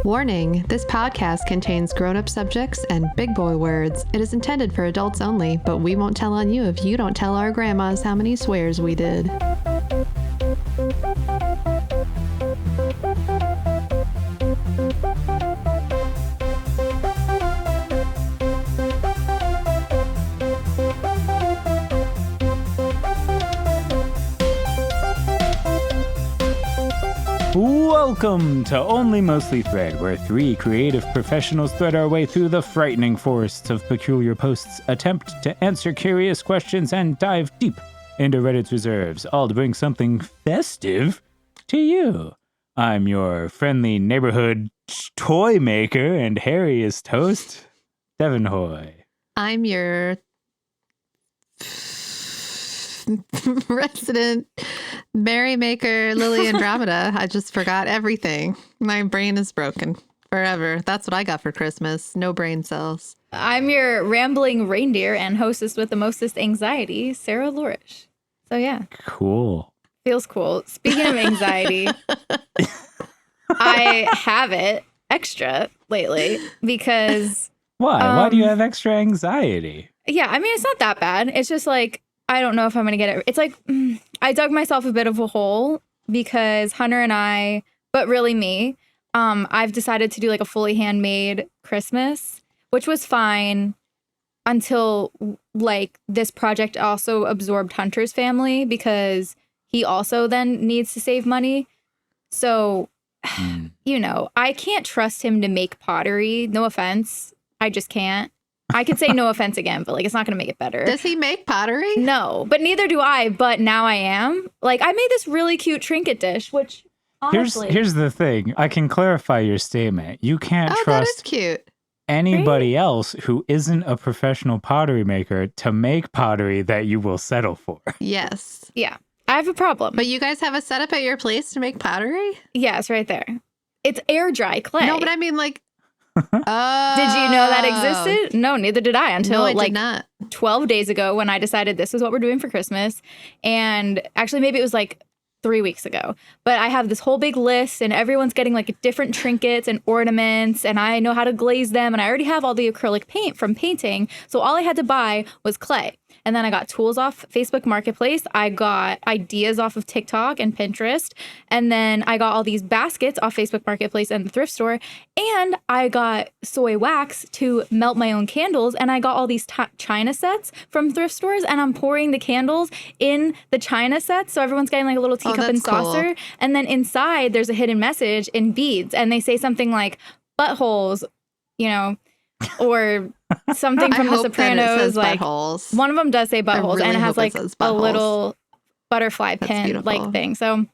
Warning, this podcast contains grown-up subjects and big boy words. It is intended for adults only, but we won't tell on you if you don't tell our grandmas how many swears we did. Welcome to Only Mostly Thread, where three creative professionals thread our way through the frightening forests of peculiar posts, attempt to answer curious questions, and dive deep into Reddit's reserves, all to bring something festive to you. I'm your friendly neighborhood toy maker and hairiest host, Devin Hoy. I'm your resident merrymaker, Lily Andromeda. I just forgot everything. My brain is broken forever. That's what I got for Christmas. No brain cells. I'm your rambling reindeer and hostess with the mostest anxiety, Sarah Lorish. So yeah. Cool. Feels cool. Speaking of anxiety, I have it extra lately because... Why? Why do you have extra anxiety? Yeah, I mean, it's not that bad. It's just like, I don't know if I'm going to get it. It's like, I dug myself a bit of a hole because Hunter and I, but really me, I've decided to do like a fully handmade Christmas, which was fine until like this project also absorbed Hunter's family because he also then needs to save money. So, you know, I can't trust him to make pottery. No offense. I just can't. I could say no offense again, but like it's not going to make it better. Does he make pottery? No, but neither do I. But now I am. Like I made this really cute trinket dish, which honestly, here's the thing. I can clarify your statement. You can't that is trust cute. anybody else who isn't a professional pottery maker to make pottery that you will settle for. Yes. Yeah, I have a problem. But you guys have a setup at your place to make pottery? Yeah, it's right there. It's air dry clay. No, but I mean like... Did you know that existed? No, neither did I until I like did not. 12 days ago when I decided this is what we're doing for Christmas. And actually, maybe it was like 3 weeks ago. But I have this whole big list and everyone's getting like different trinkets and ornaments and I know how to glaze them. And I already have all the acrylic paint from painting. So all I had to buy was clay. And then I got tools off Facebook Marketplace. I got ideas off of TikTok and Pinterest. And then I got all these baskets off Facebook Marketplace and the thrift store. And I got soy wax to melt my own candles. And I got all these china sets from thrift stores. And I'm pouring the candles in the china sets. So everyone's getting like a little teacup and saucer. Cool. And then inside there's a hidden message in beads. And they say something like buttholes, you know, or something from The Sopranos. Like buttholes. One of them does say buttholes, really and it has like a little butterfly That's pin beautiful. like thing. So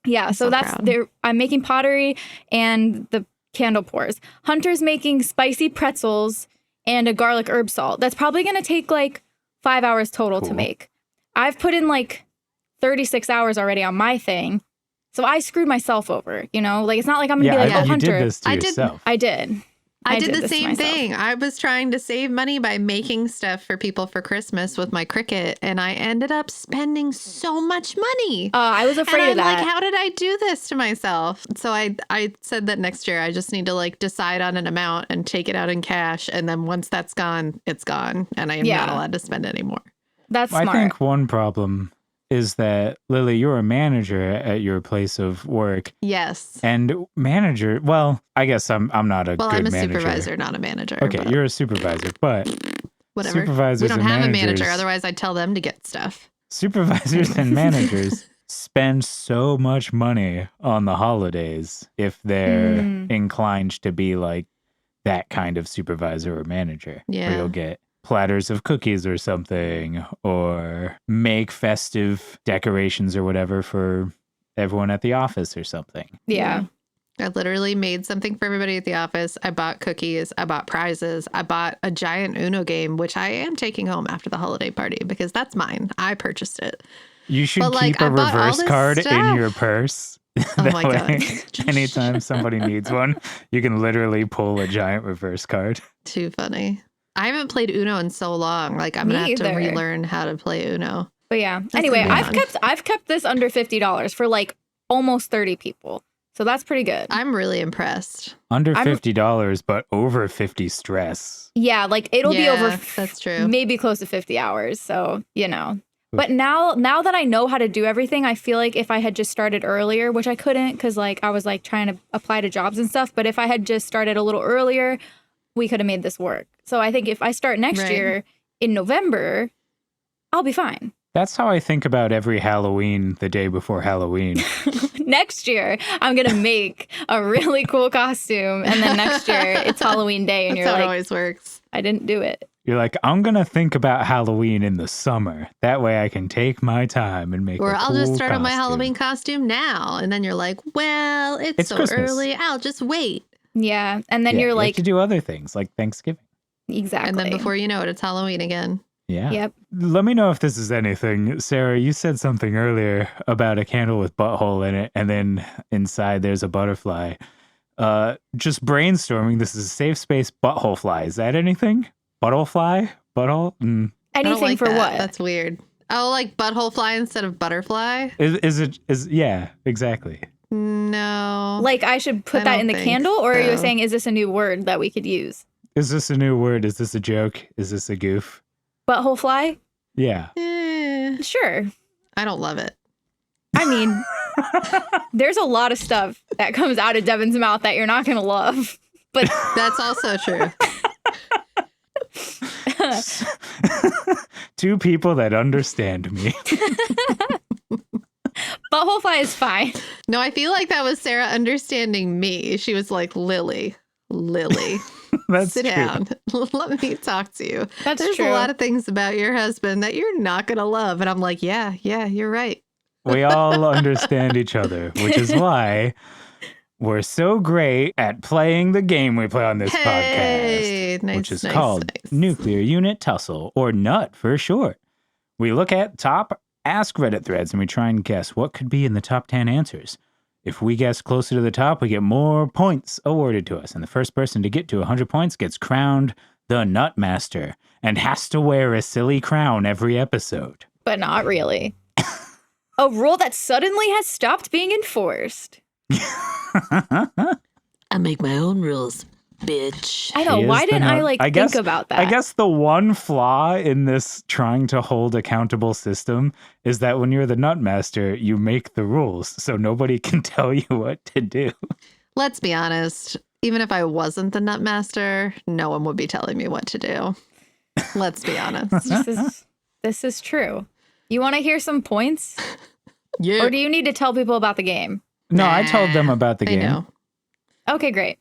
yeah, I'm so that's proud. there. I'm making pottery and the candle pours. Hunter's making spicy pretzels and a garlic herb salt. That's probably going to take like 5 hours total to make. I've put in like 36 hours already on my thing. So I screwed myself over, you know? Like, it's not like I'm going to be like, oh, you Hunter. did this to yourself. I did. I did the this to same myself. thing. I was trying to save money by making stuff for people for Christmas with my Cricut, and I ended up spending so much money. I was afraid and of that. I'm like, how did I do this to myself? So I said that next year I just need to like decide on an amount and take it out in cash, and then once that's gone, it's gone, and I am not allowed to spend anymore. That's smart. I think one problem is that, Lily, you're a manager at your place of work. Yes. And manager, well, I guess I'm not a good manager. Well, I'm a supervisor, not a manager. Okay, you're a supervisor, but whatever. Supervisors we don't and have managers, a manager, otherwise I'd tell them to get stuff. Supervisors and managers spend so much money on the holidays if they're inclined to be like that kind of supervisor or manager. Yeah. Where you'll get platters of cookies or something, or make festive decorations or whatever for everyone at the office or something. Yeah. I literally made something for everybody at the office. I bought cookies. I bought prizes. I bought a giant Uno game, which I am taking home after the holiday party because that's mine. I purchased it. You should keep a reverse card in your purse. Oh my God. Anytime somebody needs one, you can literally pull a giant reverse card. Too funny. I haven't played Uno in so long. Like I'm gonna have to relearn how to play Uno. But yeah. Anyway, I've kept this under $50 for like almost 30 people. So that's pretty good. I'm really impressed. Under $50, but over 50 stress. Yeah, like it'll be over that's true. Maybe close to 50 hours. So, But now that I know how to do everything, I feel like if I had just started earlier, which I couldn't because like I was like trying to apply to jobs and stuff, but if I had just started a little earlier, we could have made this work. So I think if I start next year in November, I'll be fine. That's how I think about every Halloween, the day before Halloween. Next year, I'm going to make a really cool costume. And then next year, it's Halloween day. And That's you're how like, it always works. I didn't do it. You're like, I'm going to think about Halloween in the summer. That way I can take my time and make Or a I'll cool just start on my costume. Halloween costume now. And then you're like, well, it's so Christmas. early. I'll just wait. Yeah. And then you're you like, have to do other things like Thanksgiving. Exactly. And then before you know it, it's Halloween again. Yeah. Yep. Let me know if this is anything. Sarah, you said something earlier about a candle with butthole in it, and then inside there's a butterfly. Just brainstorming. This is a safe space butthole fly. Is that anything? Butthole fly? Butthole? I don't Anything like for that. what? That's weird. Oh, like butthole fly instead of butterfly? Yeah, exactly. No. Like I should put I that don't in the think candle? Or are you so. saying, is this a new word that we could use? Is this a new word? Is this a joke? Is this a goof? Butthole fly? Yeah. Sure. I don't love it. I mean, there's a lot of stuff that comes out of Devin's mouth that you're not going to love. But That's also true. Two people that understand me. butthole fly is fine. No, I feel like that was Sarah understanding me. She was like, Lily, That's sit true. down. Let me talk to you. That's There's true. a lot of things about your husband that you're not going to love. And I'm like, yeah, you're right. We all understand each other, which is why we're so great at playing the game we play on this podcast, Nice, which is nice, called nice. Nuclear Unit Tussle, or NUT for short. We look at top Ask Reddit threads and we try and guess what could be in the top 10 answers. If we guess closer to the top, we get more points awarded to us. And the first person to get to 100 points gets crowned the Nut Master and has to wear a silly crown every episode. But not really. A rule that suddenly has stopped being enforced. I make my own rules, bitch. I know. He is Why the didn't I nut- think about that? I guess the one flaw in this trying to hold accountable system is that when you're the Nut Master, you make the rules, so nobody can tell you what to do. Let's be honest. Even if I wasn't the Nut Master, no one would be telling me what to do. Let's be honest. This is true. You want to hear some points? Yeah. Or do you need to tell people about the game? No, I told them about the I game. know. Okay, great.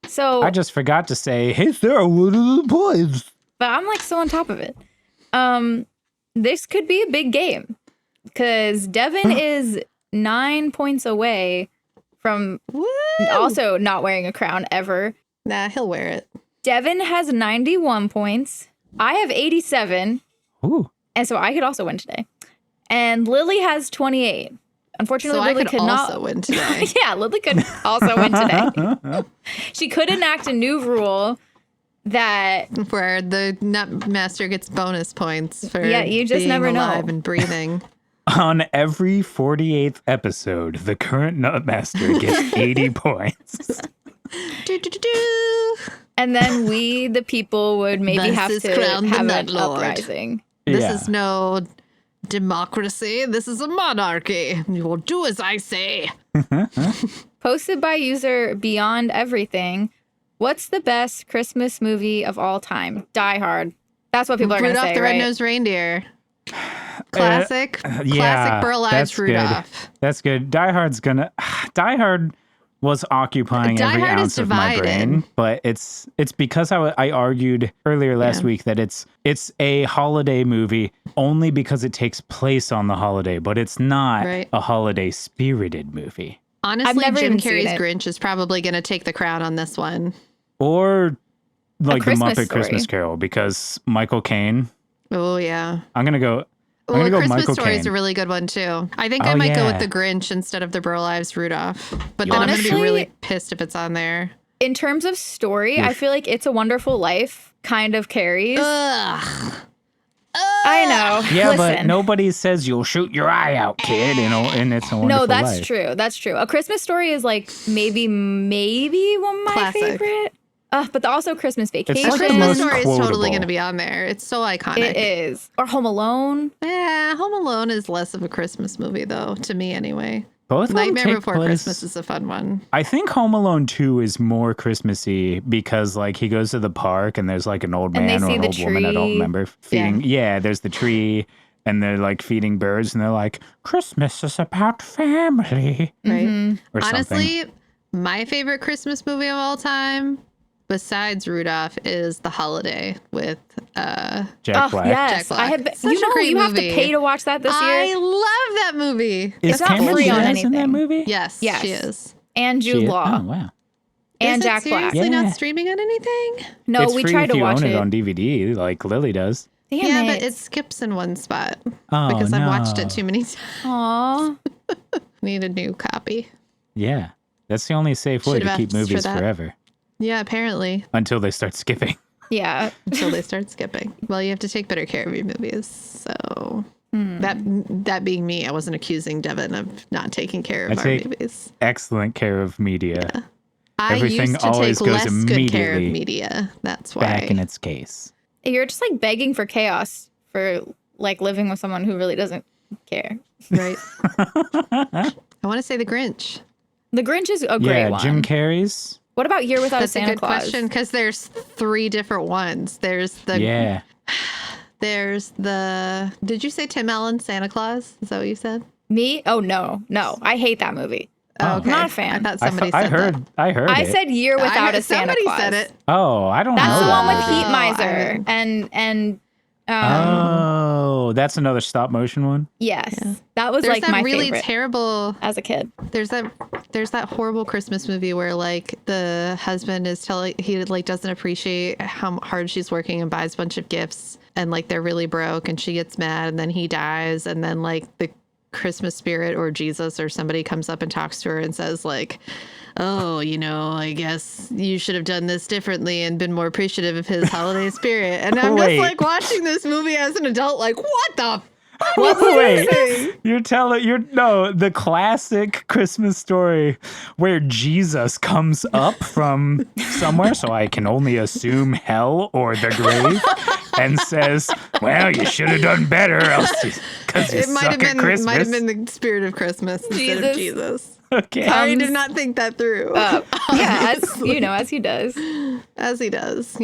So, I just forgot to say, hey, Sarah, what are the points? but I'm like so on top of it. This could be a big game because Devin is 9 points away from Woo! also not wearing a crown ever. Nah, he'll wear it. Devin has 91 points. I have 87. Ooh. And so I could also win today. And Lily has 28. Unfortunately, So I Lily could not also win today. Yeah, Lily could also win today. She could enact a new rule that Where the Nut Master gets bonus points for you just being never know. alive and breathing. On every 48th episode, the current Nut Master gets 80 points. Do. and then we, the people, would maybe Thus have is to crowned the have Nut an Lord. uprising. This Yeah. is no democracy. This is a monarchy. You will do as I say. Posted by user Beyond Everything. What's the best Christmas movie of all time? Die Hard. That's what people are going to Rudolph say, the right? Red-Nosed Reindeer. Classic. Yeah, Classic Burl Ives that's Rudolph. good. That's good. Die Hard was occupying Die every Hard is ounce of my divided. brain, but it's because I argued earlier last week that it's a holiday movie only because it takes place on the holiday, but it's not Right. a holiday spirited movie. Honestly, never Jim even seen Carrey's it. Grinch is probably going to take the crown on this one. Or like the Christmas Muppet Story. Christmas Carol, because Michael Caine. Oh, yeah. I'm gonna go Well, go Christmas Michael Story is Caine. a really good one, too. I think I Oh, might go yeah. with the Grinch instead of the Burl Ives Rudolph. But then I'm going to be Honestly- really pissed if it's on there. In terms of story, I feel like It's a Wonderful Life kind of carries. Ugh. I know. Yeah, but Listen. nobody says you'll shoot your eye out, kid, in It's a Wonderful No, that's Life. true. That's true. A Christmas Story is like maybe one of my Classic. favorite. But also Christmas Vacation. like the Christmas most Story is quotable. totally going to be on there. It's so iconic. It is. Or Home Alone. Yeah, Home Alone is less of a Christmas movie, though, to me anyway. Both of them Nightmare take Before place- Christmas is a fun one. I think Home Alone 2 is more Christmassy because like he goes to the park and there's like an old And they man or see an the old woman, I don't tree. remember, feeding. Yeah, there's the tree and they're like feeding birds and they're like, Christmas is about family Right. Mm-hmm. or something. Honestly, my favorite Christmas movie of all time, besides Rudolph, is The Holiday with Jack Black. Yes. Jack Black. I have. Such a great you have to movie. pay to watch that this I year. love that movie. Is It's not Cameron free on Diaz in that anything. movie? Yes, Yes. she is. And She Jude is? Law. Oh, wow. And Is it Jack Black. seriously Yeah. not streaming on anything? No, It's we free tried if to you watch own it. it on DVD like Lily does. Damn yeah, it. but it skips in one spot Oh, because I've no. watched it too many times. Aw. Need a new copy. Yeah. That's the only safe way Should've to keep asked for movies that. forever Yeah, apparently, until they start skipping. Yeah. until they start skipping. Well, you have to take better care of your movies. So that being me, I wasn't accusing Devin of not taking care of I our take movies. excellent care of media. I Everything used to always take goes less good care of immediately media. That's why. Back in its case. You're just like begging for chaos for like living with someone who really doesn't care. Right. I want to say The Grinch. The Grinch is a great Yeah, one. Jim Carrey's. What about Year Without That's a Santa a good Claus? question because there's 3 different ones. There's the Yeah. There's the. Did you say Tim Allen Santa Claus? Is that what you said? Me? Oh no, I hate that movie. Oh. okay. Not a fan. I thought somebody I said heard. that. I heard. I it. said Year I Without heard a Santa somebody Claus. said it. Oh, I don't That's know the that one with movie. Heat I Miser haven't. and Oh, that's another stop motion one. yes, that was There's like that my really favorite terrible. as a kid. There's that horrible Christmas movie where like the husband is telling he like doesn't appreciate how hard she's working and buys a bunch of gifts and like they're really broke and she gets mad and then he dies and then like the Christmas spirit or Jesus or somebody comes up and talks to her and says like, oh, I guess you should have done this differently and been more appreciative of his holiday spirit. And I'm Wait. just like watching this movie as an adult, like, what the Wait, the classic Christmas story where Jesus comes up from somewhere, so I can only assume hell or the grave, and says, "Well, you should have done better, else because you It might suck have at been Christmas." might have been the spirit of Christmas instead of Jesus. Okay. I did not think that through. Yeah, as he does. As he does,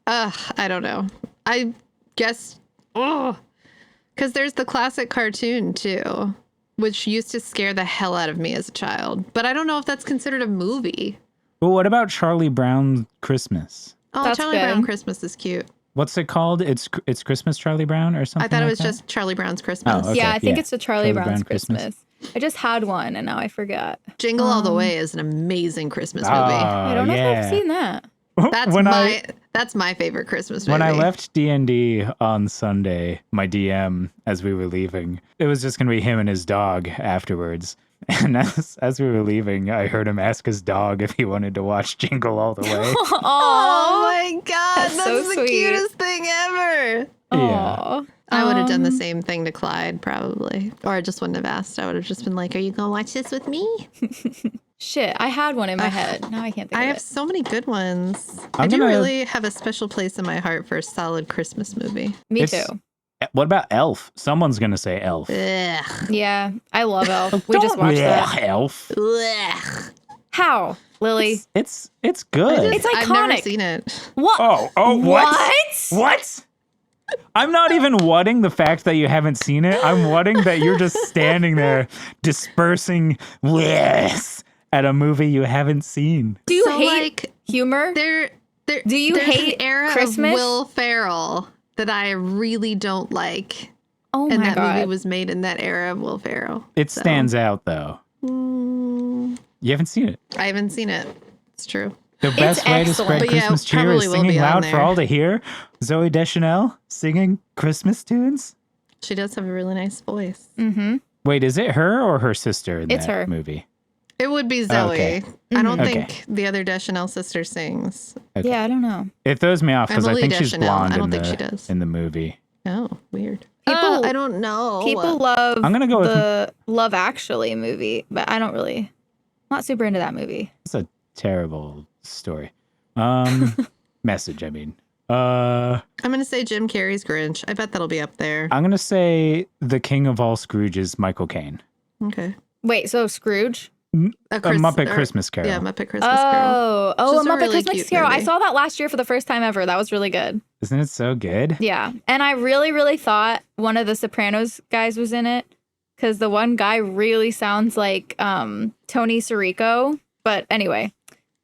I don't know. I guess, because there's the classic cartoon too, which used to scare the hell out of me as a child. But I don't know if that's considered a movie. Well, what about Charlie Brown Christmas? Oh, That's Charlie good. Brown Christmas is cute. What's it called? It's Christmas Charlie Brown or something. I thought it like was that? just Charlie Brown's Christmas. Oh, okay. Yeah, I think yeah. it's the Charlie Brown's Brown Christmas. I just had one and now I forgot. Jingle All the Way is an amazing Christmas movie. I don't know if I've seen that. That's my favorite Christmas movie. When I left D&D on Sunday, my DM, as we were leaving, it was just going to be him and his dog afterwards. And as we were leaving, I heard him ask his dog if he wanted to watch Jingle All the Way. Oh my God, that's so the sweet. cutest thing ever. Yeah. Aw. I would have done the same thing to Clyde, probably. Or I just wouldn't have asked. I would have just been like, are you going to watch this with me? Shit, I had one in my head. Now I can't think I of have it. so many good ones. I'm I do gonna- really have a special place in my heart for a solid Christmas movie. Me It's- too. What about Elf? Someone's going to say Elf. Ugh. Yeah, I love Elf. We just watched that. Elf. Ugh. How, Lily? It's good. It's I've never iconic. seen it. What? Oh, what? What? What? I'm not even whatting the fact that you haven't seen it. I'm whatting that you're just standing there dispersing yes at a movie you haven't seen. Do you So, hate like, humor? Do you there's hate an era Christmas? of Will Ferrell that I really don't like. Oh And my that movie god. was made in that era of Will Ferrell. It So, stands out though. mm, You haven't seen it. I haven't seen it. It's true. The best way to excellent. spread But yeah, Christmas it cheer probably is will singing be on loud for there. all to hear. Zoe Deschanel singing Christmas tunes. She does have a really nice voice. Mm-hmm. Wait, is it her or her sister in It's that her. movie? It would be Zoe. Okay. I don't Okay. think the other Deschanel sister sings. Okay. Yeah, I don't know. It throws me off because I Emily think she's Deschanel. blonde I don't think she does. in the movie. Oh, Weird. People, Oh, I don't know. People love I'm gonna go with- the Love Actually movie, but I don't really, not super into that movie. It's a terrible story. Message, I mean. I'm going to say Jim Carrey's Grinch. I bet that'll be up there. I'm gonna say the king of all Scrooges, Michael Caine. Okay. Wait, so Scrooge? A Muppet Christmas Carol. Yeah, Muppet Christmas Carol. Oh, a Which is a Muppet really Christmas cute Carol. I movie. saw that last year for the first time ever. That was really good. Isn't it so good? Yeah. And I really, really thought one of the Sopranos guys was in it because the one guy really sounds like Tony Sirico. But anyway,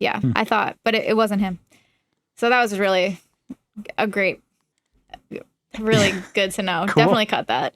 yeah, I thought, but it wasn't him. So that was really a great, really good to know. Cool. Definitely cut that.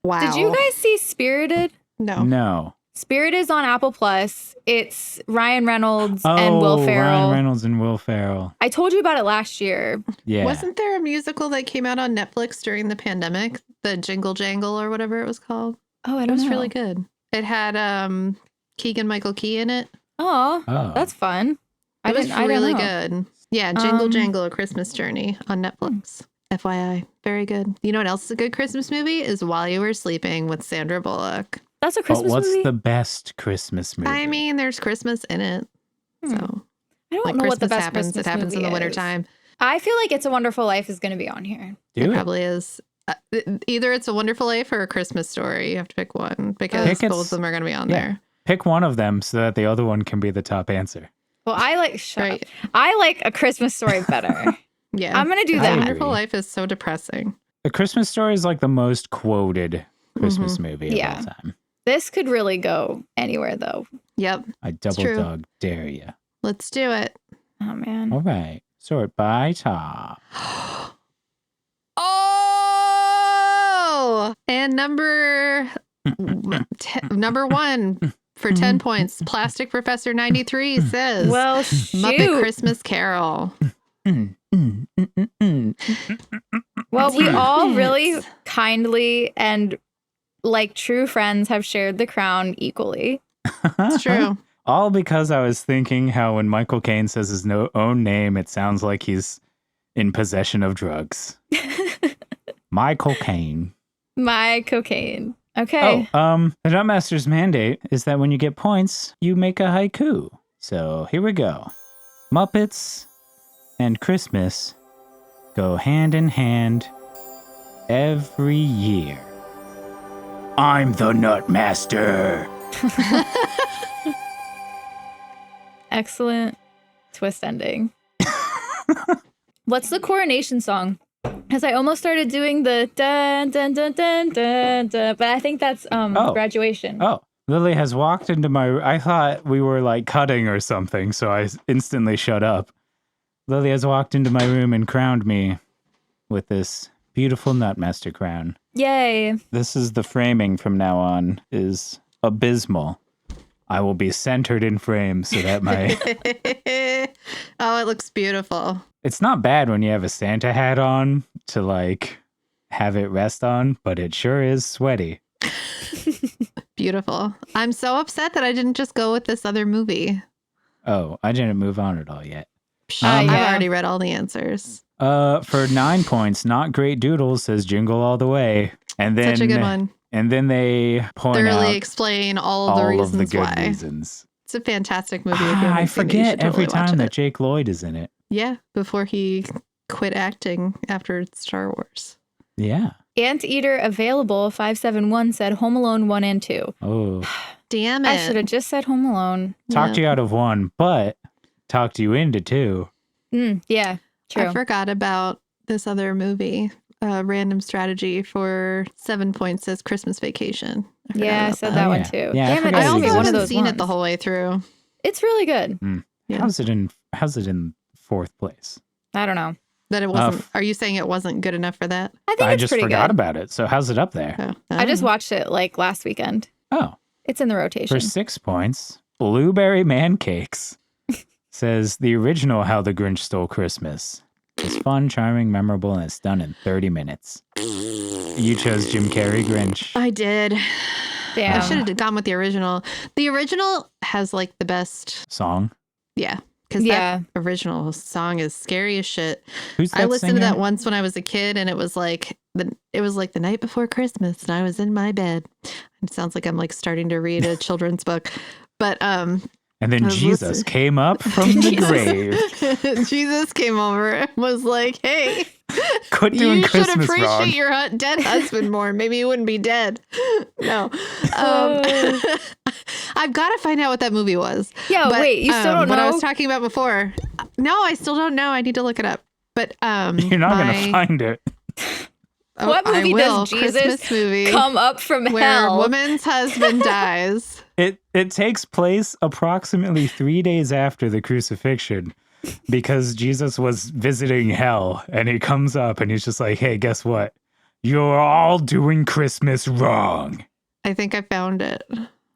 Wow. Did you guys see Spirited? No. No. Spirit is on Apple Plus. It's Ryan Reynolds and Will Ferrell. Ryan Reynolds and Will Ferrell. I told you about it last year. Yeah. Wasn't there a musical that came out on Netflix during the pandemic? The Jingle Jangle or whatever it was called? Oh, I It don't was know. really good. It had Keegan-Michael Key in it. Oh, Oh. that's fun. It was really know. good. Yeah, Jingle Jangle, A Christmas Journey on Netflix. FYI. Very good. You know what else is a good Christmas movie? Is While You Were Sleeping with Sandra Bullock. That's a But Christmas what's movie. the best Christmas movie? I mean, there's Christmas in it. So, I don't like know Christmas what the best happens. Christmas It happens in movie the is. wintertime. I feel like It's a Wonderful Life is going to be on here. Do It it. probably is. Either It's a Wonderful Life or A Christmas Story. You have to pick one because Pick both of them are going to be on yeah. there. Pick one of them so that the other one can be the top answer. Well, I like shut Right. up. I like A Christmas Story better. Yeah. I'm gonna do I that. agree. Wonderful Life is so depressing. The Christmas Story is like the most quoted Christmas movie of Yeah. all time. This could really go anywhere, though. Yep. I double true. dog dare you. Let's do it. Oh man. All right. Sort by top. Oh! And number one for 10 points, Plastic Professor 93 says Well, shoot. Muppet Christmas Carol. Well, we all really kindly and like true friends have shared the crown equally. It's true. All because I was thinking how when Michael Caine says his own name, it sounds like he's in possession of drugs. Michael Caine. My cocaine. Okay. The Nutmaster's mandate is that when you get points, you make a haiku. So here we go. Muppets and Christmas go hand in hand every year. I'm the Nutmaster. Excellent twist ending. What's the coronation song? Because I almost started doing the dun dun dun dun dun dun, but I think that's graduation. Oh, Lily has walked into my... I thought we were like cutting or something, so I instantly shut up. Lily has walked into my room and crowned me with this beautiful Nutmaster crown. Yay. This is the framing from now on, is abysmal. I will be centered in frame so that my... Oh, it looks beautiful. It's not bad when you have a Santa hat on to like have it rest on, but it sure is sweaty. Beautiful. I'm so upset that I didn't just go with this other movie. Oh, I didn't move on at all yet. I've yeah. already read all the answers. For 9 points, Not Great Doodles says Jingle All the Way. And then Such a good one. And then they point Thoroughly out explain all of the all reasons of the good why. reasons. It's a fantastic movie. If you haven't I seen it, you should forget every totally watch time that it. Jake Lloyd is in it. Yeah, before he quit acting after Star Wars. Yeah. Anteater Available 571 said Home Alone 1 and 2. Oh, Damn it. I should have just said Home Alone. talked you out of one, but talked you into two. Yeah, true. I forgot about this other movie. Random strategy for 7 points says Christmas Vacation. forgot Yeah, I about said that. that Oh, one yeah. too. Yeah, I Damn it, forgot I this about would be also one of haven't those seen ones. it the whole way through. It's really good. Yeah. How's it in fourth place? I don't know. That it wasn't. Are you saying it wasn't good enough for that? I think I it's just pretty forgot good. about it. So how's it up there? Oh, I just watched it like last weekend. Oh, It's in the rotation. for 6 points, Blueberry Man Cakes says the original How the Grinch Stole Christmas is fun, charming, memorable, and it's done in 30 minutes. You chose Jim Carrey Grinch. I did. Damn. I should have gone with the original. The original has like the best. Song. Yeah, because Yeah. that original song is scary as shit. Who's that I listened singer? to that once when I was a kid, and it was like the night before Christmas, and I was in my bed. It sounds like I'm like starting to read a children's book, but And then I was Jesus listening. came up from the grave. Jesus came over and was like, "Hey, Quit doing you should Christmas appreciate wrong. your dead husband more. Maybe he wouldn't be dead." No, I've got to find out what that movie was. Yeah, wait, you still don't what I know? was talking about before. No, I still don't know. I need to look it up. But You're not going to find it. What I movie will. does Jesus Christmas movie come up from where hell? a woman's husband dies. It takes place approximately 3 days after the crucifixion because Jesus was visiting hell and he comes up and he's just like, hey, guess what? You're all doing Christmas wrong. I think I found it.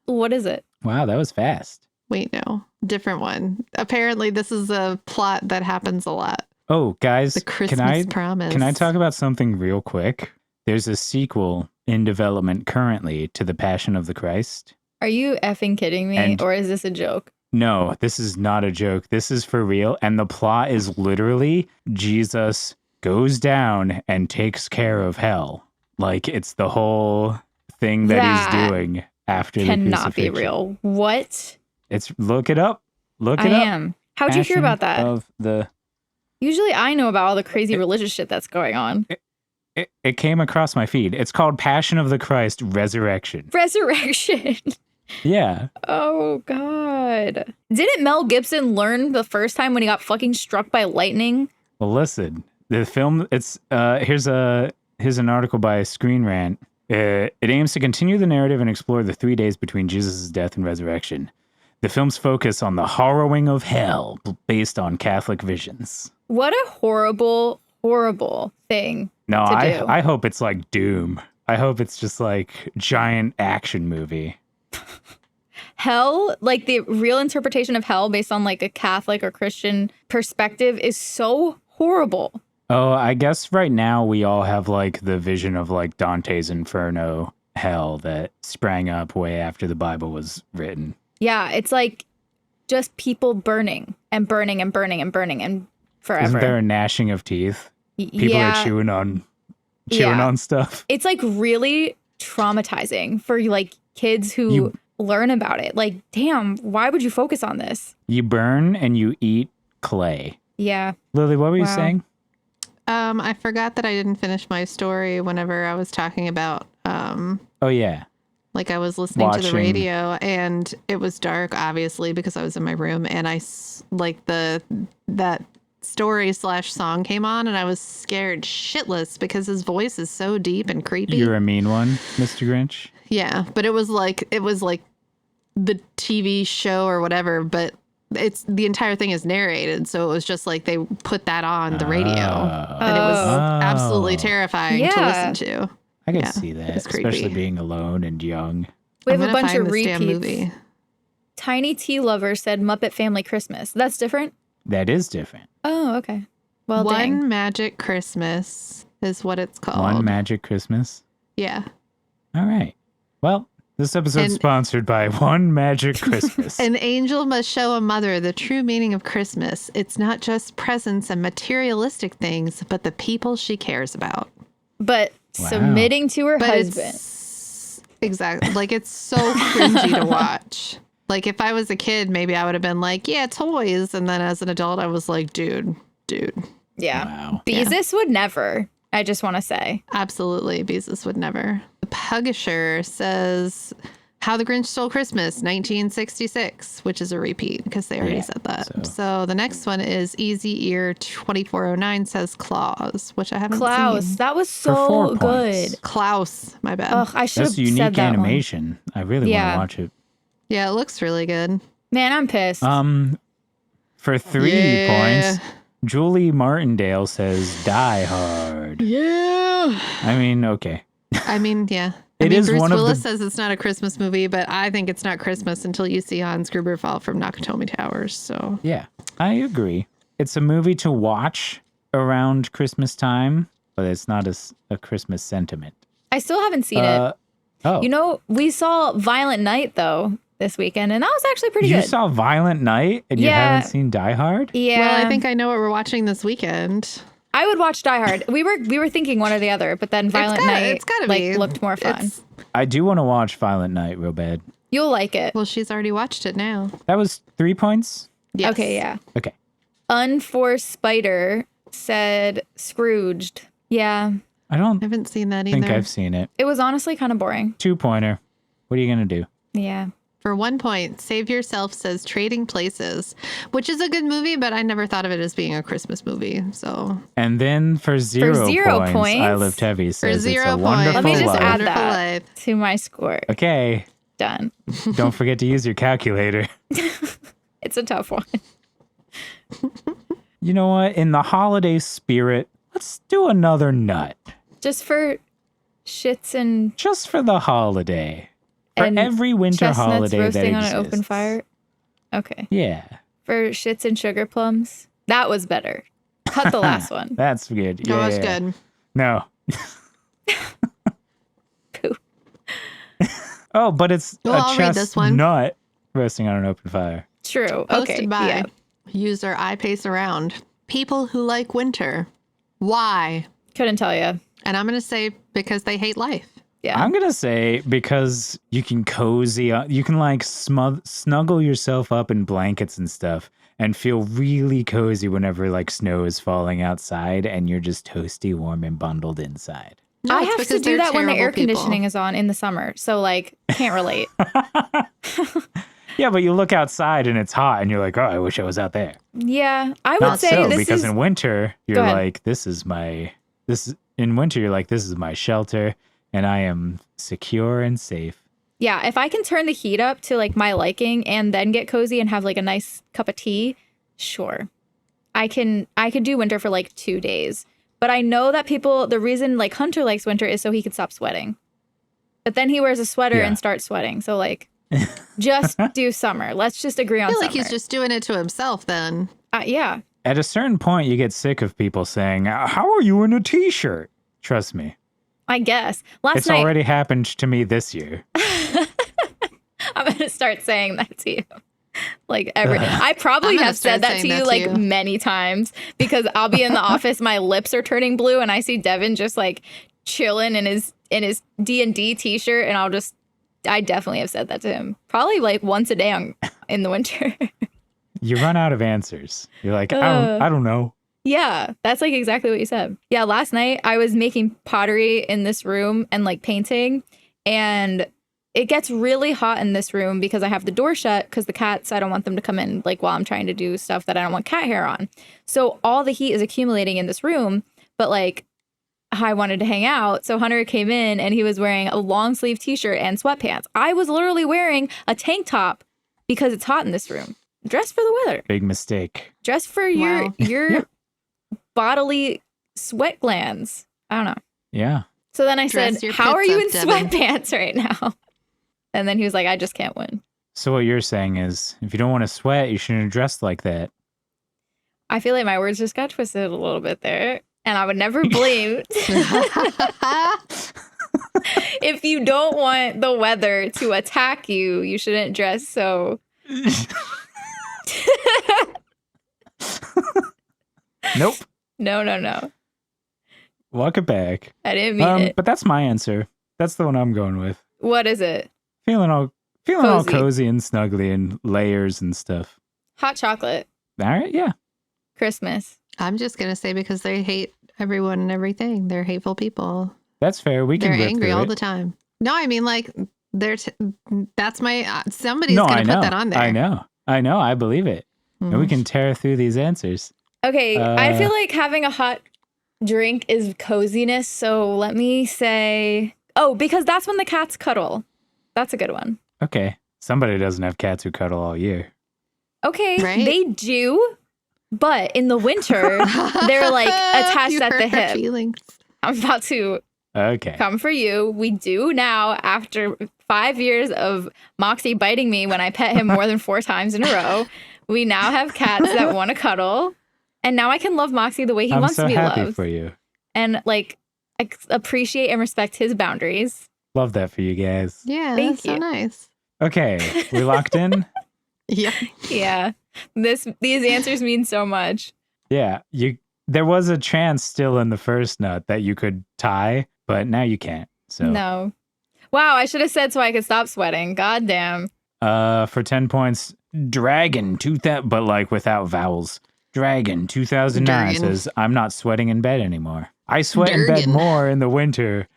What is it? Wow, that was fast. Wait, no, different one. Apparently, this is a plot that happens a lot. Oh, guys, The Christmas Promise. Can I talk about something real quick? There's a sequel in development currently to The Passion of the Christ. Are you effing kidding me? And- or is this a joke? No, this is not a joke. This is for real. And the plot is literally Jesus goes down and takes care of hell. Like it's the whole thing that he's doing after the Cannot be crucifixion. real. What? It's look it up. Look I it up. am. How'd you hear Passion about that? Of the Usually I know about all the crazy religious shit that's going on. it came across my feed. It's called Passion of the Christ Resurrection. Resurrection. Yeah. Oh, God. Didn't Mel Gibson learn the first time when he got fucking struck by lightning? Well, listen, the film, it's, here's an article by Screen Rant. It aims to continue the narrative and explore the 3 days between Jesus' death and resurrection. The film's focus on the harrowing of hell based on Catholic visions. What a horrible, horrible thing No, to do. I hope it's like Doom. I hope it's just like giant action movie. Hell, like the real interpretation of hell based on like a Catholic or Christian perspective is so horrible. Oh, I guess right now we all have like the vision of like Dante's Inferno hell that sprang up way after the Bible was written. Yeah, it's like just people burning and burning and burning and burning and forever. Isn't there a gnashing of teeth? People yeah, are chewing on stuff. it's like really traumatizing for like kids who learn about it. Like, damn, why would you focus on this? You burn and you eat clay. Yeah. Lily, what were you Wow. saying? I forgot that I didn't finish my story whenever I was talking about, Oh, yeah. like I was listening to the Watching. radio and it was dark, obviously, because I was in my room and like that story / song came on and I was scared shitless because his voice is so deep and creepy. You're a mean one, Mr. Grinch. Yeah, but it was like the TV show or whatever, but it's the entire thing is narrated, so it was just like they put that on the radio, and it was absolutely terrifying to Yeah. listen to. I could Yeah, see that, it's creepy. especially being alone and young. We have I'm a gonna bunch find of this damn repeats. movie. Tiny Tea Lover said Muppet Family Christmas. That's different? That is different. Oh, okay. Well, One dang. Magic Christmas is what it's called. One Magic Christmas. Yeah. All right. Well, this episode's And- sponsored by One Magic Christmas. An angel must show a mother the true meaning of Christmas. It's not just presents and materialistic things, but the people she cares about. But Wow. submitting to her But husband. it's exactly like it's so cringy to watch. Like if I was a kid, maybe I would have been like, yeah, toys. And then as an adult, I was like, dude, Yeah. Wow. Beezus would never. I just want to say. absolutely. Beezus would never. The Puggisher says How the Grinch Stole Christmas, 1966, which is a repeat because they already Yeah, said that. so- So the next one is Easy Ear 2409 says Klaus, which I haven't Klaus. seen. That was For so 4 good. points. Klaus, my bad. Ugh, I should have That's said unique that animation. I really want Yeah. to watch it. Yeah, it looks really good. one. Man, I'm pissed. For 3 Yeah. points, Julie Martindale says Die Hard. Yeah. I mean, okay. I mean, yeah. It is Bruce one of Willis the- says it's not a Christmas movie, but I think it's not Christmas until you see Hans Gruber fall from Nakatomi Towers. So Yeah, I agree. It's a movie to watch around Christmas time, but it's not a Christmas sentiment. I still haven't seen it. Oh, You know, we saw Violent Night though this weekend, and that was actually pretty You good. saw Violent Night and you Yeah. haven't seen Die Hard? Yeah. Well, I think I know what we're watching this weekend. I would watch Die Hard. We were thinking one or the other, but then Violent Night It's gotta be. looked more fun. I do want to watch Violent Night real bad. You'll like it. Well, she's already watched it now. That was 3 points? Yes. Okay, yeah. Okay. Unforced Spider said Scrooged. Yeah. I don't I haven't seen that think either. I've seen it. It was honestly kind of boring. 2-pointer. What are you going to do? Yeah. For 1 point, Save Yourself says Trading Places, which is a good movie, but I never thought of it as being a Christmas movie. So And then for 0 0 points, I points? Lift Heavy for says it's 0 a points, wonderful Let me just life. add Wonderful that Life. to my score. Okay. Done. Don't forget to use your calculator. It's a tough one. You know what? In the holiday spirit, let's do another nut. Just for shits and Just for the holiday. For And every winter chestnuts holiday that roasting on exists. an open fire. Okay. Yeah. For shits and sugar plums. That was better. Cut the last one. That's good. That Yeah, was yeah. good. No. Poo. Oh, but it's Well, I'll a read this one. chestnut roasting on an open fire. True. Posted Okay. by Yeah. user I Pace Around. People who like winter. Why? Couldn't tell you. And I'm going to say because they hate life. Yeah. I'm gonna say because you can cozy up, you can like snuggle yourself up in blankets and stuff and feel really cozy whenever like snow is falling outside and you're just toasty, warm, and bundled inside. No, I it's have to because do they're that when the air terrible people. conditioning is on in the summer. So like can't relate. Yeah, but you look outside and it's hot and you're like, oh, I wish I was out there. Yeah. I would Not say so, this because is in winter Go you're ahead. like, in winter you're like, this is my shelter and I am secure and safe. yeah, if I can turn the heat up to like my liking and then get cozy and have like a nice cup of tea, sure. I could do winter for like 2 days. But I know that the reason like Hunter likes winter is so he can stop sweating. But then he wears a sweater Yeah. and starts sweating. So like just do summer. Let's just agree on I feel summer. like he's just doing it to himself then. Yeah. At a certain point, you get sick of people saying, how are you in a t-shirt? Trust me. I guess. Last It's night already happened to me this year. I'm going to start saying that to you. Like I I'm probably gonna have said start that saying to you that to like you. many times because I'll be in the office, my lips are turning blue, and I see Devin just like chilling in his D&D t-shirt, and I definitely have said that to him. Probably like once a day in the winter. You run out of answers. You're like, I don't know. Yeah, that's like exactly what you said. Yeah, last night I was making pottery in this room and like painting, and it gets really hot in this room because I have the door shut because the cats, I don't want them to come in like while I'm trying to do stuff that I don't want cat hair on. So all the heat is accumulating in this room, but like I wanted to hang out. So Hunter came in and he was wearing a long sleeve t-shirt and sweatpants. I was literally wearing a tank top because it's hot in this room. Dress for the weather. Big mistake. Dress for Wow. your bodily sweat glands. I don't know. Yeah. So then I Dress said, your how are pits you up, in Devin." sweatpants right now? And then he was like, I just can't win. So what you're saying is, if you don't want to sweat, you shouldn't have dressed like that. I feel like my words just got twisted a little bit there. And I would never blame if you don't want the weather to attack you, you shouldn't dress so. Nope. No. Walk it back. I didn't mean it. But that's my answer. That's the one I'm going with. What is it? Feeling all Cozy. cozy and snuggly and layers and stuff. Hot chocolate. All right, yeah. Christmas. I'm just going to say because they hate everyone and everything. They're hateful people. That's fair. We can They're rip angry through all it. the time. No, I mean like that's my somebody's No, going I to know. put that on there. I know. I believe it. And we Mm. can tear through these answers. Okay, Uh, I feel like having a hot drink is coziness. So let me say, because that's when the cats cuddle. That's a good one. Okay. Somebody doesn't have cats who cuddle all year. Okay, Right? they do, but in the winter, they're like attached You at the hurt her hip. feelings. I'm about to Okay. come for you. We do now, after 5 years of Moxie biting me when I pet him more than 4 times in a row. We now have cats that want to cuddle. And now I can love Moxie the way he I'm wants so to be happy loved. for you. And like appreciate and respect his boundaries. Love that for you guys. Yeah, Thank that's so you. nice. Okay, we locked in? Yeah. Yeah. These answers mean so much. Yeah, there was a chance still in the first nut that you could tie, but now you can't. So No. Wow, I should have said so I could stop sweating. God damn. for 10 points, Dragon 2000, but like without vowels. Dragon 2009 Durgan. says, I'm not sweating in bed anymore. I sweat in bed Durgan. more in the winter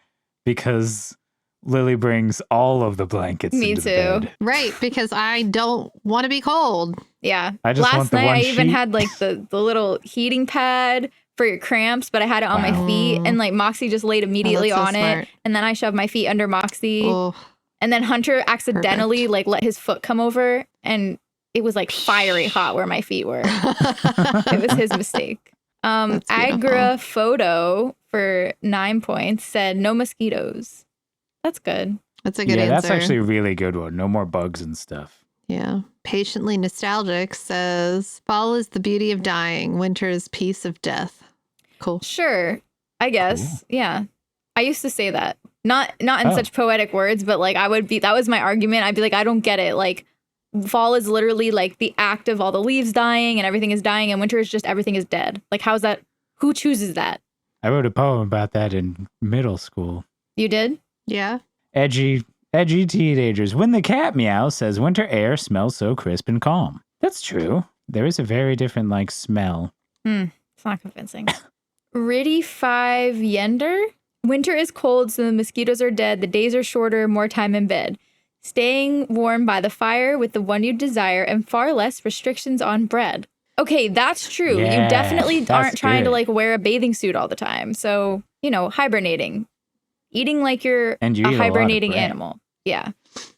because Lily brings all of the blankets Me into the too. bed. Right, because I don't want to be cold. Yeah. I just want Last the night one I even sheet. had like the little heating pad for your cramps, but I had it on my Wow. feet, and like Moxie just laid immediately that's so on smart. it, and then I shoved my feet under Moxie, Oh, and then Hunter accidentally like let his foot come over, and it was like fiery hot where my feet were. It was his mistake. That's beautiful. Agra Photo for 9 points said no mosquitoes. That's good. that's a good Yeah, answer. that's actually a really good one. No more bugs and stuff. Yeah. Patiently Nostalgic says, fall is the beauty of dying. Winter is peace of death. Cool. Sure, I guess. Yeah, I used to say that. Not in Oh. such poetic words, but like that was my argument. I'd be like, I don't get it. Like fall is literally like the act of all the leaves dying and everything is dying, and winter is just everything is dead. Like how's that? Who chooses that? I wrote a poem about that in middle school. You did? Yeah. Edgy teenagers. When the cat meows, says winter air smells so crisp and calm. That's true. There is a very different like smell. It's not convincing. Riddy 5 Yender. Winter is cold, so the mosquitoes are dead. The days are shorter, more time in bed. Staying warm by the fire with the one you desire, and far less restrictions on bread. Okay, that's true. Yeah, You definitely that's aren't trying to good. like wear a bathing suit all the time. So, hibernating. Eating like you're And you a eat a lot of hibernating bread. animal. Yeah.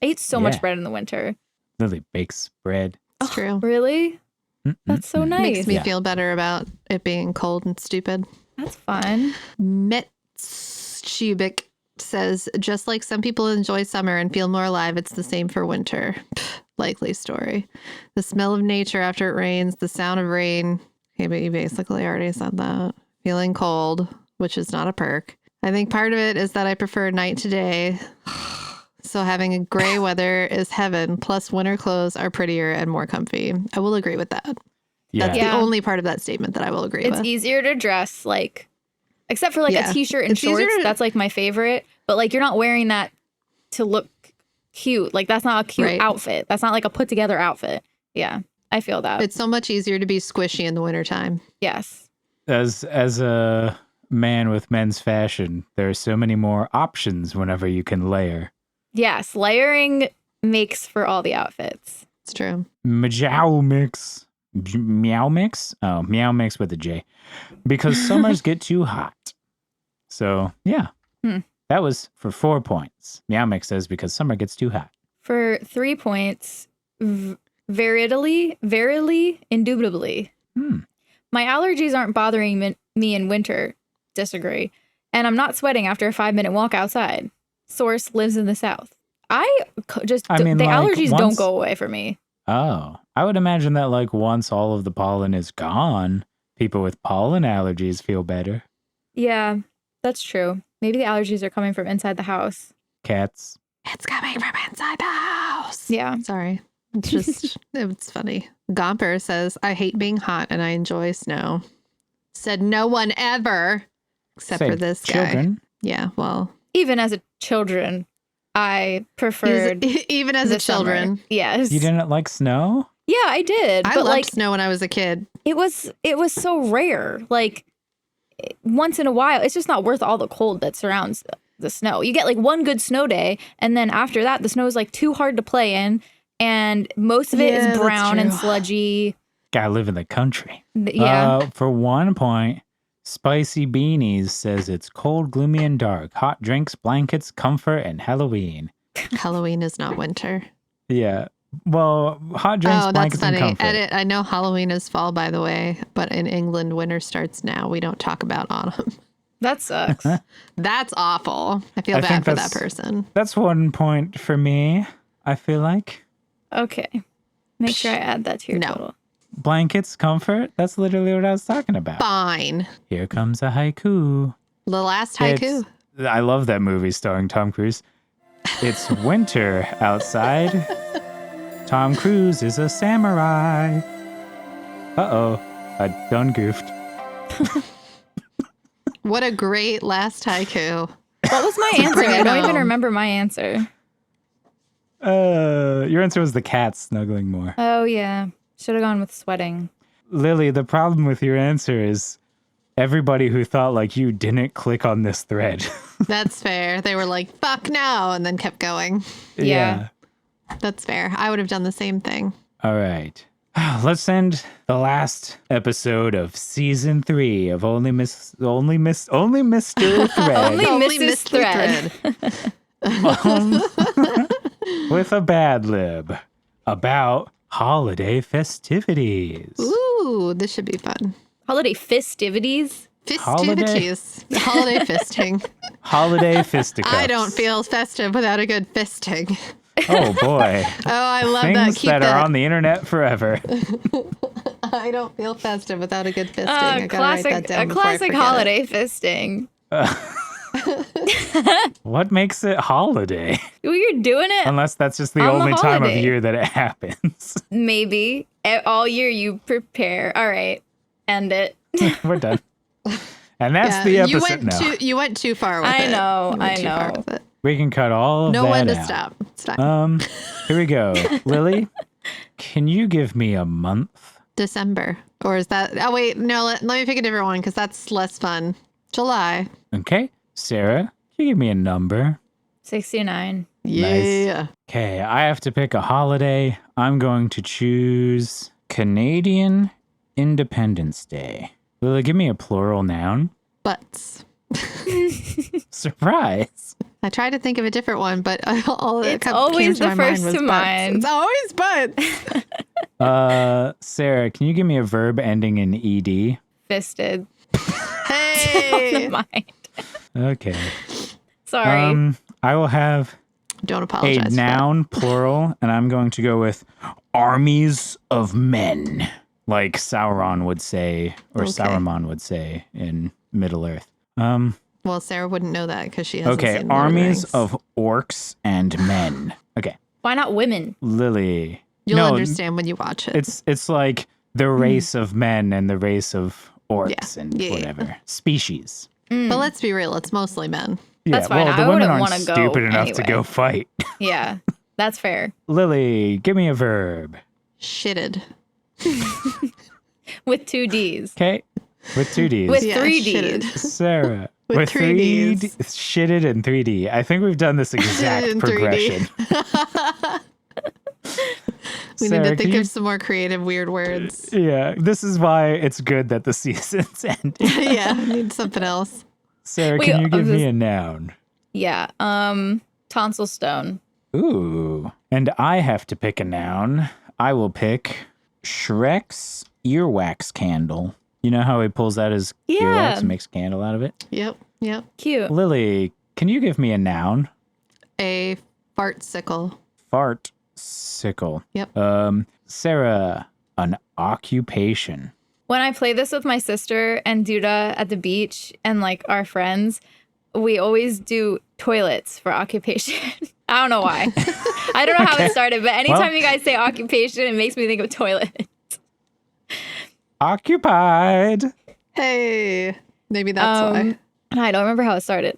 I eat so Yeah. much bread in the winter. Lily bakes bread. It's true. Really? That's so nice. Makes me Yeah. feel better about it being cold and stupid. That's fun. Metschubik says, just like some people enjoy summer and feel more alive, it's the same for winter. Pff, likely story. The smell of nature after it rains, the sound of rain. Okay, but you basically already said that. Feeling cold, which is not a perk. I think part of it is that I prefer night to day. So having a gray weather is heaven. Plus winter clothes are prettier and more comfy. I will agree with that. Yeah. That's Yeah. the only part of that statement that I will agree It's with. easier to dress like, except for like Yeah. a t-shirt and It's easier shorts. to- That's like my favorite. But like you're not wearing that to look cute. Like that's not a cute Right. outfit. That's not like a put together outfit. Yeah, I feel that. It's so much easier to be squishy in the wintertime. Yes. As a man with men's fashion, there are so many more options whenever you can layer. Yes. Layering makes for all the outfits. It's true. Meow mix. Meow mix? Oh, meow mix with a J. Because summers get too hot. So, yeah. That was for 4 points. Meow mix says because summer gets too hot. For 3 points, verily, indubitably. My allergies aren't bothering me in winter. Disagree. And I'm not sweating after a 5-minute walk outside. Source lives in the South. I mean, the like, allergies don't once- go away for me. Oh, I would imagine that like once all of the pollen is gone, people with pollen allergies feel better. Yeah, that's true. Maybe the allergies are coming from inside the house. Cats. It's coming from inside the house. Yeah. Sorry. It's just, it's funny. Gomper says, I hate being hot and I enjoy snow. Said no one ever, except Say for this guy. children. Yeah, well, Even as a children, I preferred even as the a children. summer. Yes. You didn't like snow? Yeah, I did. I but loved like snow when I was a kid. it was so rare. Like once in a while, it's just not worth all the cold that surrounds the snow. You get like one good snow day, and then after that, the snow is like too hard to play in, and most of it Yeah, is that's brown and true. sludgy. Gotta live in the country. Yeah. For 1 point, Spicy Beanies says it's cold, gloomy, and dark. Hot drinks, blankets, comfort, and Halloween. Halloween is not winter. Yeah. Well, hot drinks, Oh, that's blankets, and funny. comfort. Edit. I know Halloween is fall, by the way, but in England, winter starts now. We don't talk about autumn. That sucks. That's awful. I feel I bad think for that that's- person. That's 1 point for me, I feel like. Okay. Make sure I add that to your No. total. Blankets, comfort. That's literally what I was talking about. Fine. Here comes a haiku. The last haiku. I love that movie starring Tom Cruise. It's winter outside. Tom Cruise is a samurai. Uh-oh, I done goofed. What a great last haiku. What was my answer? Bring it I don't even home. remember my answer. Your answer was the cat snuggling more. Oh, yeah. Should have gone with sweating. Lily, the problem with your answer is everybody who thought like you didn't click on this thread. That's fair. They were like, fuck no, and then kept going. Yeah. That's fair. I would have done the same thing. All right. Let's end the last episode of season 3 of Only Mr. Thread Only Only Mrs. Thread. with a bad lib about holiday festivities. Ooh, this should be fun. Holiday festivities. Festivities. Holiday fisting. Holiday fisticuffs. I don't feel festive without a good fisting. Oh boy. Oh, I love Things that. Keep that that. are on the internet forever. I don't feel festive without a good fisting. I gotta write that down A before I classic forget holiday fisting. What makes it holiday? Well, you're doing it Unless that's just the On the only time of holiday. year that it happens. maybe. All year you prepare. All right. End it. We're done. And that's Yeah, the episode now. you went too far with I it. know, You went I too far know. with it. We can cut all of Know that when to out. stop. It's fine. Here we go. Lily, can you give me a month? December. Or is that... Oh, wait. No, let me pick a different one because that's less fun. July. Okay. Sarah, can you give me a number? 69. Yeah. Okay, I have to pick a holiday. I'm going to choose Canadian Independence Day. Lily, give me a plural noun. Butts. Surprise. I tried to think of a different one, but all that It's came always to the my mind first was to butts. mind. It's always butts. Sarah, can you give me a verb ending in ed? Fisted. Hey. Mind. Okay. Sorry. I will have Don't a apologize. for that. noun plural, and I'm going to go with armies of men, like Sauron would say, or Okay. Saruman would say in Middle Earth. Well, Sarah wouldn't know that because she hasn't Okay, seen Lord of the armies Rings. of orcs and men. Okay, Why not women? Lily. You'll no, understand when you watch it. It's like the race of men and the race of orcs Yeah. and Yeah, yeah. whatever species. But let's be real, it's mostly men. Yeah, That's fine. well, the I women wouldn't aren't wanna go stupid enough to anyway. go fight. Yeah, that's fair. Lily, give me a verb. Shitted. With 2 Ds. Okay, with 2 Ds. With Yeah, 3 shitted. Ds. Sarah. With 3 Ds. Shitted in 3D. I think we've done this exact in 3D. progression. We Sarah, need to can think you- of some more creative, weird words. Yeah, this is why it's good that the season's ending. Yeah, need something else. Sarah, Wait, can you I'm give me just- a noun? Yeah. Tonsil stone. Ooh. And I have to pick a noun. I will pick Shrek's earwax candle. You know how he pulls out his Yeah. earwax and makes a candle out of it? Yep, yep. Cute. Lily, can you give me a noun? A fart sickle. Fart sickle. Yep. Sarah, an occupation. When I play this with my sister and Duda at the beach and like our friends, we always do toilets for occupation. I don't know why. I don't know how Okay. it started, but anytime Well- you guys say occupation, it makes me think of toilet. Occupied. Hey, maybe that's why. I don't remember how it started.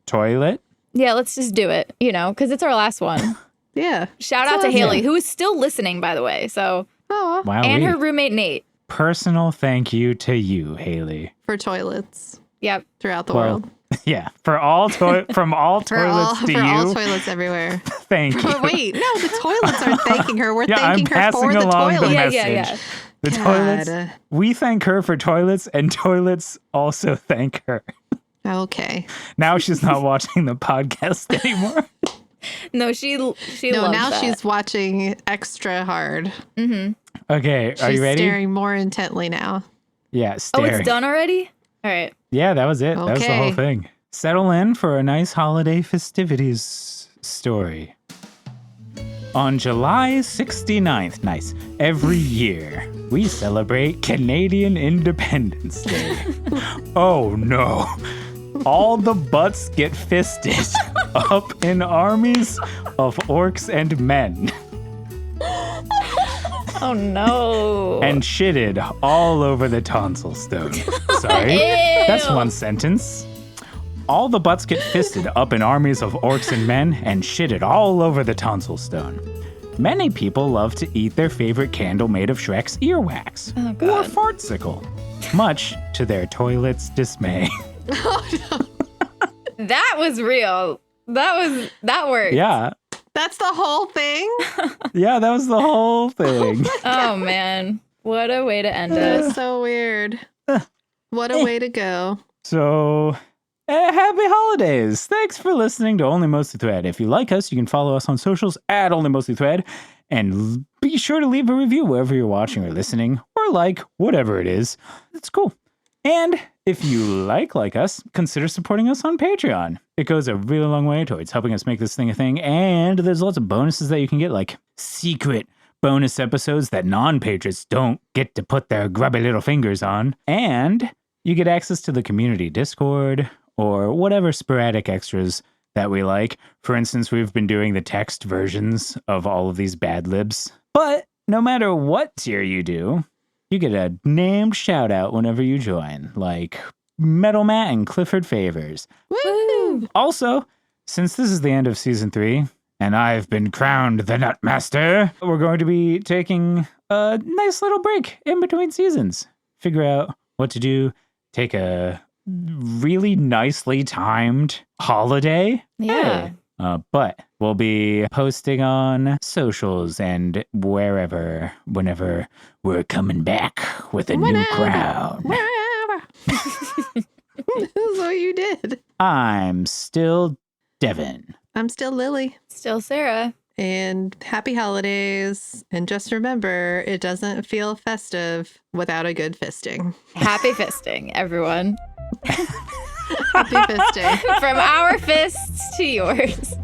Toilet. Yeah, let's just do it, because it's our last one. Yeah. Shout out to Haley, who is still listening, by the way. So, Oh, Wow. and her roommate, Nate. Personal thank you to you, Haley. for toilets Yep. throughout the Well, world. Yeah, from all toilets For all to you. toilets everywhere. Thank you. But wait, no, the toilets aren't thanking her. We're Yeah, I'm thanking her for passing the along the toilet. Yeah, message. yeah. The God. toilets. We thank her for toilets, and toilets also thank her. Okay. Now she's not watching the podcast anymore. No, she No, loves now that. she's watching extra hard. Okay, are She's you ready? staring more intently now. Yeah, Oh, staring. it's done already? All right. Yeah, that was it. That was the whole Okay. thing. Settle in for a nice holiday festivities story. On July 69th, nice, every year, we celebrate Canadian Independence Day. Oh no, all the butts get fisted. up in armies of orcs and men. Oh no. And shitted all over the tonsil stone. Sorry, that's one sentence. All the butts get fisted up in armies of orcs and men and shitted all over the tonsil stone. Many people love to eat their favorite candle made of Shrek's earwax or fartsicle, much to their toilet's dismay. That was real. That worked. Yeah. That's the whole thing? Yeah, that was the whole thing. Oh man. What a way to end That's it. so weird. What a way to go. So, happy holidays. Thanks for listening to Only Mostly Thread. If you like us, you can follow us on socials at Only Mostly Thread. And be sure to leave a review wherever you're watching or listening, or like, whatever it is. It's cool. And if you like us, consider supporting us on Patreon. It goes a really long way towards helping us make this thing a thing. And there's lots of bonuses that you can get, like secret bonus episodes that non-patrons don't get to put their grubby little fingers on. And you get access to the community Discord or whatever sporadic extras that we like. For instance, we've been doing the text versions of all of these bad libs. But no matter what tier you do, you get a named shout out whenever you join, like Metal Matt and Clifford Favors. Woo! Also, since this is the end of season 3, and I've been crowned the Nut Master, we're going to be taking a nice little break in between seasons. Figure out what to do, take a really nicely timed holiday. Yeah. But we'll be posting on socials and wherever, whenever we're coming back with a new crown. Wherever. This is what you did. I'm still Devin. I'm still Lily. Still Sarah. And happy holidays. And just remember, it doesn't feel festive without a good fisting. Happy fisting, everyone. Happy fisting. From our fists to yours.